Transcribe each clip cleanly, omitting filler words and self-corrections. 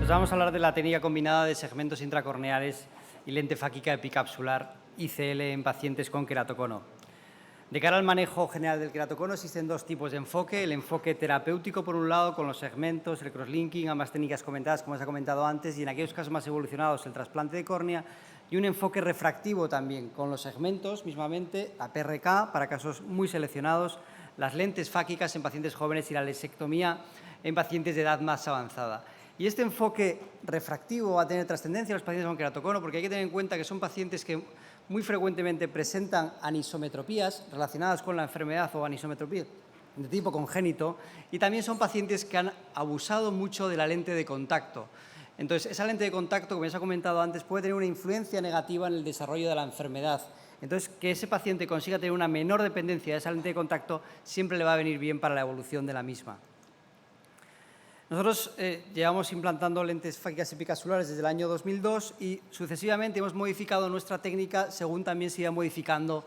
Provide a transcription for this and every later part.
Pues vamos a hablar de la técnica combinada de segmentos intracorneales y lente fáquica epicapsular ICL en pacientes con queratocono. De cara al manejo general del queratocono existen dos tipos de enfoque. El enfoque terapéutico, por un lado, con los segmentos, el crosslinking, ambas técnicas comentadas, como se ha comentado antes, y en aquellos casos más evolucionados, el trasplante de córnea, y un enfoque refractivo también, con los segmentos, mismamente, la PRK, para casos muy seleccionados, las lentes fáquicas en pacientes jóvenes y la lesectomía en pacientes de edad más avanzada. Y este enfoque refractivo va a tener trascendencia en los pacientes con queratocono porque hay que tener en cuenta que son pacientes que muy frecuentemente presentan anisometropías relacionadas con la enfermedad o anisometropía de tipo congénito, y también son pacientes que han abusado mucho de la lente de contacto. Entonces, esa lente de contacto, como ya se ha comentado antes, puede tener una influencia negativa en el desarrollo de la enfermedad. Entonces, que ese paciente consiga tener una menor dependencia de esa lente de contacto siempre le va a venir bien para la evolución de la misma. Nosotros llevamos implantando lentes fáquicas epicapsulares desde el año 2002 y sucesivamente hemos modificado nuestra técnica según también se iba modificando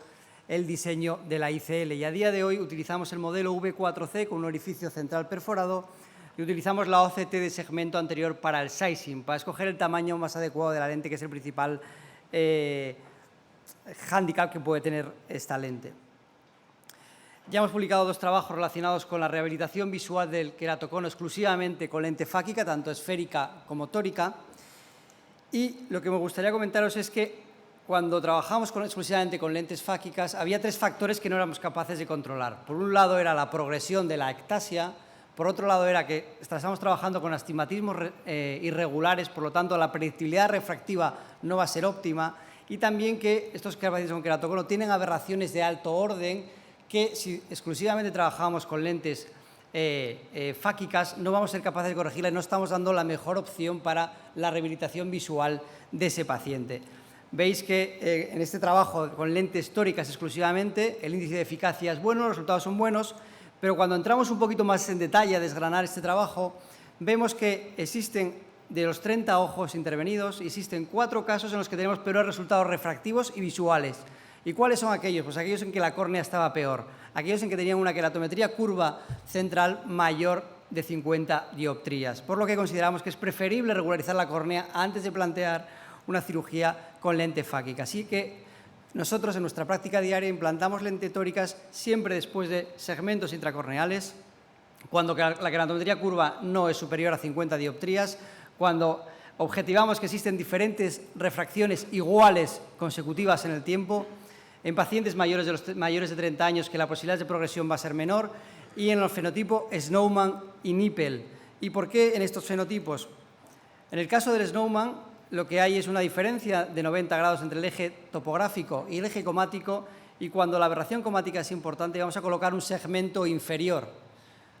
el diseño de la ICL. Y a día de hoy utilizamos el modelo V4C con un orificio central perforado y utilizamos la OCT de segmento anterior para el sizing, para escoger el tamaño más adecuado de la lente, que es el principal hándicap que puede tener esta lente. Ya hemos publicado dos trabajos relacionados con la rehabilitación visual del queratocono exclusivamente con lente fáquica, tanto esférica como tórica. Y lo que me gustaría comentaros es que cuando trabajamos exclusivamente con lentes fáquicas había tres factores que no éramos capaces de controlar. Por un lado era la progresión de la ectasia, por otro lado era que estamos trabajando con astigmatismos irregulares, por lo tanto la predictibilidad refractiva no va a ser óptima, y también que estos pacientes con queratocono tienen aberraciones de alto orden que si exclusivamente trabajamos con lentes fáquicas no vamos a ser capaces de corregirla y no estamos dando la mejor opción para la rehabilitación visual de ese paciente. Veis que en este trabajo con lentes tóricas exclusivamente el índice de eficacia es bueno, los resultados son buenos, pero cuando entramos un poquito más en detalle a desgranar este trabajo, vemos que existen, de los 30 ojos intervenidos, existen 4 casos en los que tenemos peores resultados refractivos y visuales. ¿Y cuáles son aquellos? Pues aquellos en que la córnea estaba peor, aquellos en que tenían una queratometría curva central mayor de 50 dioptrías, por lo que consideramos que es preferible regularizar la córnea antes de plantear una cirugía con lente fáquica. Así que nosotros en nuestra práctica diaria implantamos lentes tóricas siempre después de segmentos intracorneales, cuando la queratometría curva no es superior a 50 dioptrías, cuando objetivamos que existen diferentes refracciones iguales consecutivas en el tiempo, en pacientes mayores de 30 años que la posibilidad de progresión va a ser menor, y en el fenotipo Snowman y Nippel. ¿Y por qué en estos fenotipos? En el caso del Snowman lo que hay es una diferencia de 90 grados entre el eje topográfico y el eje comático, y cuando la aberración comática es importante vamos a colocar un segmento inferior.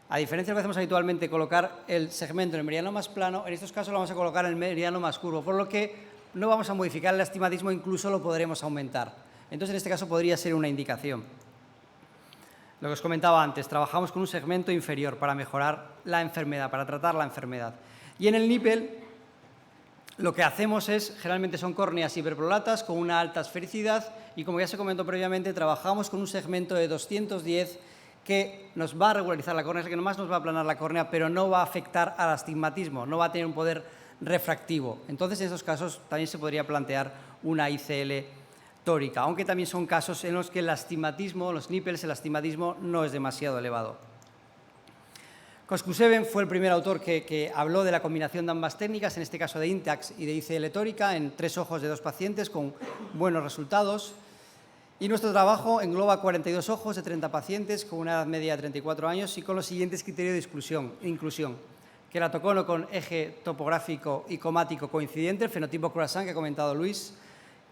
A diferencia de lo que hacemos habitualmente, colocar el segmento en el meridiano más plano, en estos casos lo vamos a colocar en el meridiano más curvo, por lo que no vamos a modificar el astigmatismo, incluso lo podremos aumentar. Entonces, en este caso podría ser una indicación. Lo que os comentaba antes, trabajamos con un segmento inferior para mejorar la enfermedad, para tratar la enfermedad. Y en el Nippel, lo que hacemos es, generalmente son córneas hiperprolatas con una alta esfericidad y, como ya se comentó previamente, trabajamos con un segmento de 210 que nos va a regularizar la córnea, es el que nomás nos va a aplanar la córnea, pero no va a afectar al astigmatismo, no va a tener un poder refractivo. Entonces, en esos casos también se podría plantear una ICL tórica, aunque también son casos en los que el astigmatismo, los nipples, el astigmatismo no es demasiado elevado. Koskuseven fue el primer autor que habló de la combinación de ambas técnicas, en este caso de Intacs y de ICL tórica, en 3 ojos de 2 pacientes con buenos resultados. Y nuestro trabajo engloba 42 ojos de 30 pacientes con una edad media de 34 años y con los siguientes criterios de inclusión. Queratocono con eje topográfico y comático coincidente, el fenotipo croissant que ha comentado Luis,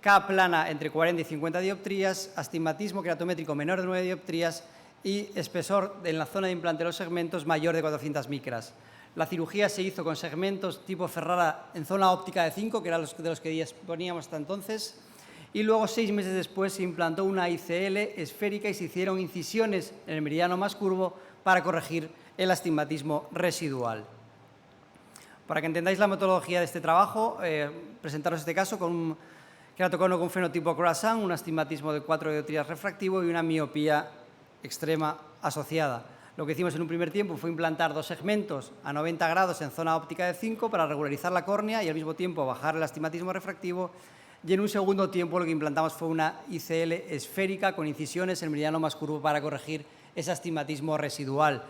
K plana entre 40 y 50 dioptrías, astigmatismo queratométrico menor de 9 dioptrías y espesor en la zona de implante de los segmentos mayor de 400 micras. La cirugía se hizo con segmentos tipo Ferrara en zona óptica de 5, que eran de los que disponíamos hasta entonces, y luego 6 meses después se implantó una ICL esférica y se hicieron incisiones en el meridiano más curvo para corregir el astigmatismo residual. Para que entendáis la metodología de este trabajo, presentaros este caso con un queratocono con fenotipo croissant, un astigmatismo de 4 dioptrías refractivo y una miopía extrema asociada. Lo que hicimos en un primer tiempo fue implantar 2 segmentos a 90 grados en zona óptica de 5 para regularizar la córnea y al mismo tiempo bajar el astigmatismo refractivo. Y en un segundo tiempo lo que implantamos fue una ICL esférica con incisiones en el meridiano más curvo para corregir ese astigmatismo residual.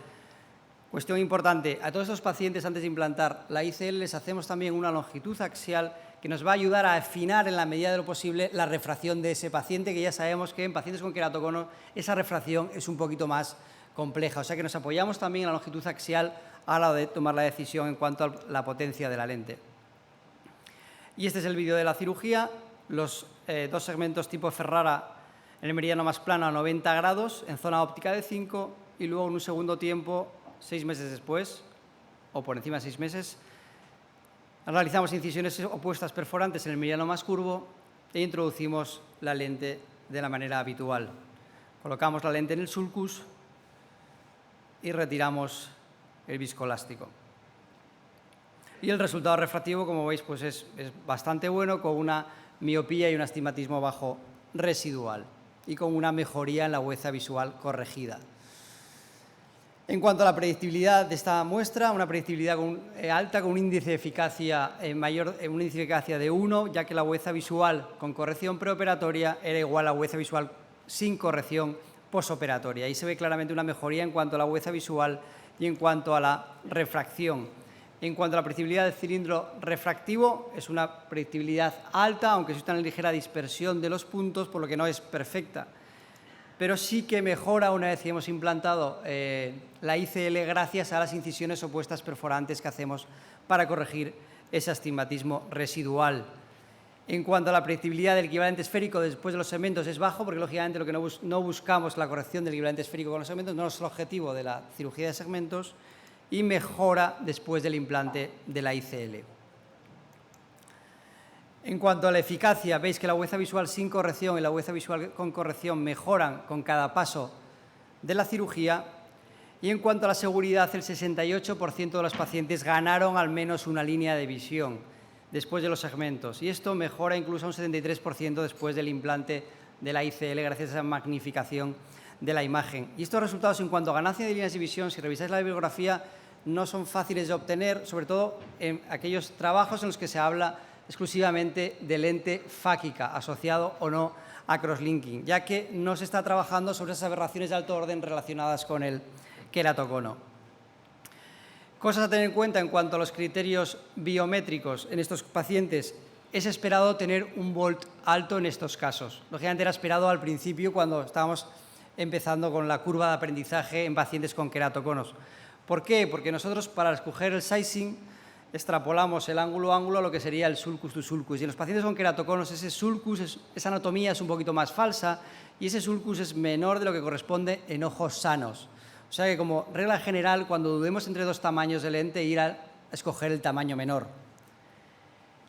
Cuestión importante, a todos estos pacientes antes de implantar la ICL les hacemos también una longitud axial que nos va a ayudar a afinar en la medida de lo posible la refracción de ese paciente, que ya sabemos que en pacientes con queratocono esa refracción es un poquito más compleja. O sea que nos apoyamos también en la longitud axial a la hora de tomar la decisión en cuanto a la potencia de la lente. Y este es el vídeo de la cirugía, los 2 segmentos tipo Ferrara en el meridiano más plano a 90 grados en zona óptica de 5 y luego en un segundo tiempo, 6 meses después, o por encima de 6 meses, realizamos incisiones opuestas perforantes en el meridiano más curvo e introducimos la lente de la manera habitual. Colocamos la lente en el sulcus y retiramos el viscoelástico. Y el resultado refractivo, como veis, pues es bastante bueno, con una miopía y un astigmatismo bajo residual y con una mejoría en la agudeza visual corregida. En cuanto a la predictibilidad de esta muestra, una predictibilidad alta con un índice de eficacia mayor, un índice de eficacia de 1, ya que la agudeza visual con corrección preoperatoria era igual a la agudeza visual sin corrección posoperatoria. Ahí se ve claramente una mejoría en cuanto a la agudeza visual y en cuanto a la refracción. En cuanto a la predictibilidad del cilindro refractivo, es una predictibilidad alta, aunque existe una ligera dispersión de los puntos, por lo que no es perfecta. Pero sí que mejora una vez que hemos implantado la ICL gracias a las incisiones opuestas perforantes que hacemos para corregir ese astigmatismo residual. En cuanto a la predictibilidad del equivalente esférico después de los segmentos es bajo, porque lógicamente lo que no buscamos es la corrección del equivalente esférico con los segmentos, no es el objetivo de la cirugía de segmentos, y mejora después del implante de la ICL. En cuanto a la eficacia, veis que la agudeza visual sin corrección y la agudeza visual con corrección mejoran con cada paso de la cirugía. Y en cuanto a la seguridad, el 68% de los pacientes ganaron al menos una línea de visión después de los segmentos. Y esto mejora incluso un 73% después del implante de la ICL gracias a esa magnificación de la imagen. Y estos resultados en cuanto a ganancia de líneas de visión, si revisáis la bibliografía, no son fáciles de obtener, sobre todo en aquellos trabajos en los que se habla exclusivamente de lente fáquica, asociado o no a crosslinking, ya que no se está trabajando sobre esas aberraciones de alto orden relacionadas con el queratocono. Cosas a tener en cuenta en cuanto a los criterios biométricos en estos pacientes. Es esperado tener un volt alto en estos casos. Lógicamente era esperado al principio cuando estábamos empezando con la curva de aprendizaje en pacientes con queratoconos. ¿Por qué? Porque nosotros para escoger el sizing extrapolamos el ángulo-ángulo a lo que sería el sulcus to sulcus. Y en los pacientes con queratoconos ese sulcus, esa anatomía es un poquito más falsa y ese sulcus es menor de lo que corresponde en ojos sanos. O sea que como regla general, cuando dudemos entre 2 tamaños de lente, ir a escoger el tamaño menor.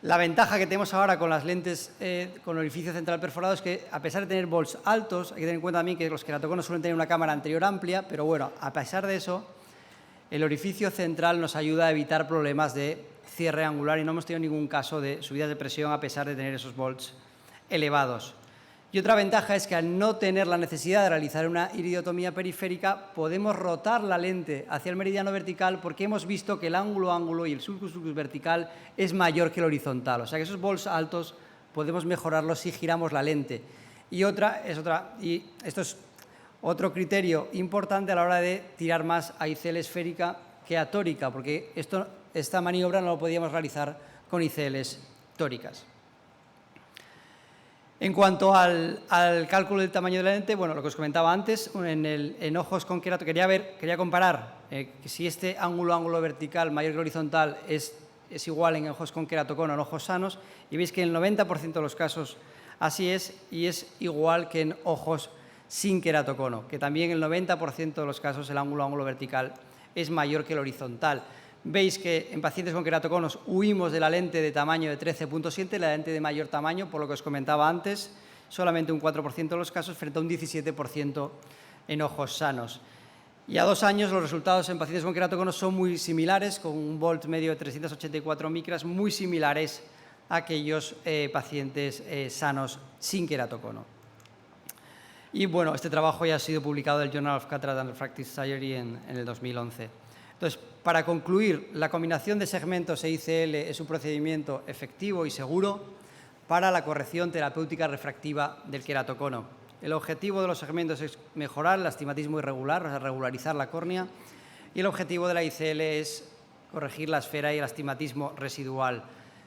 La ventaja que tenemos ahora con las lentes con orificio central perforado es que, a pesar de tener volts altos, hay que tener en cuenta también que los queratoconos suelen tener una cámara anterior amplia, pero bueno, a pesar de eso, el orificio central nos ayuda a evitar problemas de cierre angular y no hemos tenido ningún caso de subidas de presión a pesar de tener esos volts elevados. Y otra ventaja es que al no tener la necesidad de realizar una iridotomía periférica, podemos rotar la lente hacia el meridiano vertical porque hemos visto que el ángulo-ángulo y el sulcus-sulcus vertical es mayor que el horizontal. O sea que esos volts altos podemos mejorarlos si giramos la lente. Y esto es otro criterio importante a la hora de tirar más a ICL esférica que a tórica, porque esta maniobra no lo podíamos realizar con ICLs tóricas. En cuanto al cálculo del tamaño de la lente, bueno, lo que os comentaba antes, en ojos con queratocono, quería comparar que si este ángulo vertical mayor que horizontal es igual en ojos con queratocono o en ojos sanos, y veis que en el 90% de los casos así es, y es igual que en ojos sin queratocono, que también en el 90% de los casos el ángulo vertical es mayor que el horizontal. Veis que en pacientes con queratoconos huimos de la lente de tamaño de 13.7, la lente de mayor tamaño, por lo que os comentaba antes, solamente un 4% de los casos frente a un 17% en ojos sanos. Y a 2 años los resultados en pacientes con queratoconos son muy similares, con un volt medio de 384 micras, muy similares a aquellos pacientes sanos sin queratocono. Y bueno, este trabajo ya ha sido publicado en el Journal of Cataract and Refractive Surgery en el 2011. Entonces, para concluir, la combinación de segmentos e ICL es un procedimiento efectivo y seguro para la corrección terapéutica refractiva del queratocono. El objetivo de los segmentos es mejorar el astigmatismo irregular, o sea, regularizar la córnea, y el objetivo de la ICL es corregir la esfera y el astigmatismo residual.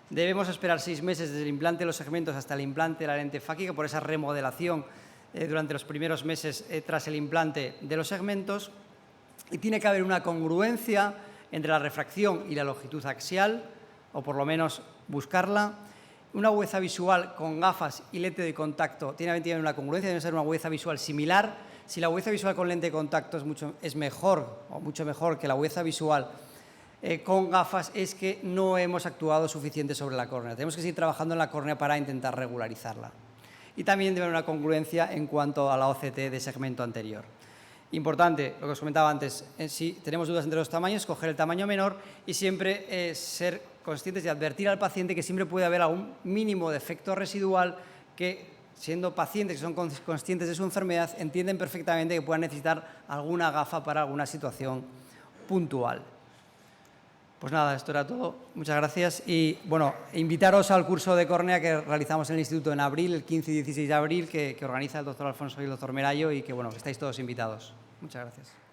Debemos esperar 6 meses desde el implante de los segmentos hasta el implante de la lente fáquica por esa remodelación durante los primeros meses tras el implante de los segmentos, y tiene que haber una congruencia entre la refracción y la longitud axial, o por lo menos buscarla. Una agudeza visual con gafas y lente de contacto tiene que haber una congruencia, debe ser una agudeza visual similar. Si la agudeza visual con lente de contacto es mejor o mucho mejor que la agudeza visual con gafas, es que no hemos actuado suficiente sobre la córnea. Tenemos que seguir trabajando en la córnea para intentar regularizarla. Y también debe haber una congruencia en cuanto a la OCT de segmento anterior. Importante, lo que os comentaba antes, si tenemos dudas entre los tamaños, coger el tamaño menor y siempre ser conscientes de advertir al paciente que siempre puede haber algún mínimo de efecto residual que, siendo pacientes que son conscientes de su enfermedad, entienden perfectamente que puedan necesitar alguna gafa para alguna situación puntual. Pues nada, esto era todo. Muchas gracias. Y bueno, invitaros al curso de córnea que realizamos en el Instituto en abril, el 15 y 16 de abril, que organiza el doctor Alfonso y el doctor Merayo, y que bueno, que estáis todos invitados. Muchas gracias.